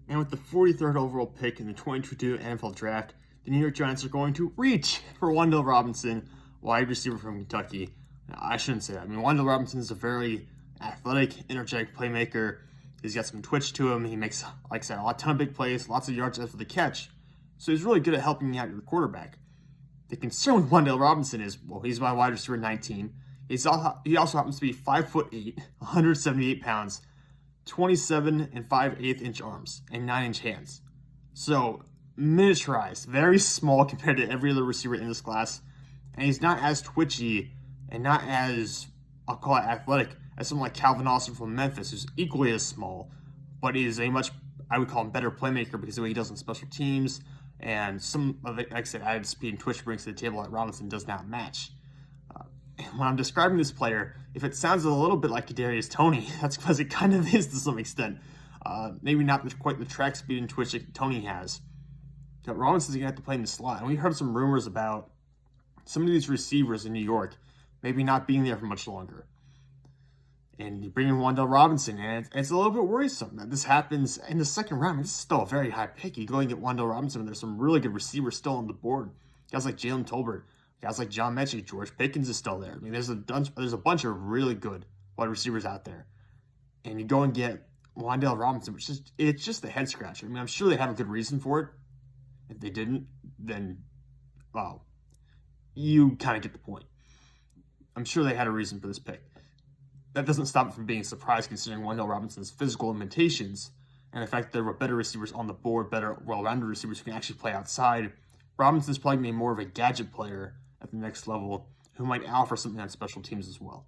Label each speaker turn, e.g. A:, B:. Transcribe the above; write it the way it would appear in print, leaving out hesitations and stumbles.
A: And with the 43rd overall pick in the 2022 NFL Draft, the New York Giants are going to reach for Wan'Dale Robinson, wide receiver from Kentucky. Now, I shouldn't say that. I mean, Wan'Dale Robinson is a very athletic, energetic playmaker. He's got some twitch to him. He makes, like I said, a ton of big plays, lots of yards after the catch. So he's really good at helping out your quarterback. The concern with Wan'Dale Robinson is, well, he's my wide receiver 19. He also happens to be 5'8", 178 pounds, 27 and 5/8 inch arms, and 9-inch hands. So miniaturized, very small compared to every other receiver in this class. And he's not as twitchy and not as, I'll call it, athletic as someone like Calvin Austin from Memphis, who's equally as small, but is a much, I would call him, better playmaker because of the way he does on special teams and some of the, like I said, added speed and twitch brings to the table that Robinson does not match. And when I'm describing this player, if it sounds a little bit like Kadarius Toney, that's because it kind of is to some extent. Maybe not quite the track speed and twitch that Toney has. But Robinson's going to have to play in the slot. And we heard some rumors about some of these receivers in New York maybe not being there for much longer. And you bring in Wan'Dale Robinson, and it's a little bit worrisome that this happens in the second round. I mean, this is still a very high pick. You go and get Wan'Dale Robinson, and there's some really good receivers still on the board. Guys like Jalen Tolbert, guys like John Mechie, George Pickens is still there. I mean, there's a bunch of really good wide receivers out there. And you go and get Wan'Dale Robinson, which is, it's just a head scratcher. I mean, I'm sure they have a good reason for it. If they didn't, then, well, you kind of get the point. I'm sure they had a reason for this pick. That doesn't stop it from being a surprise considering Wan'Dale Robinson's physical limitations and the fact that there were better receivers on the board, better well-rounded receivers who can actually play outside. Robinson's probably going to be more of a gadget player at the next level who might offer something on special teams as well.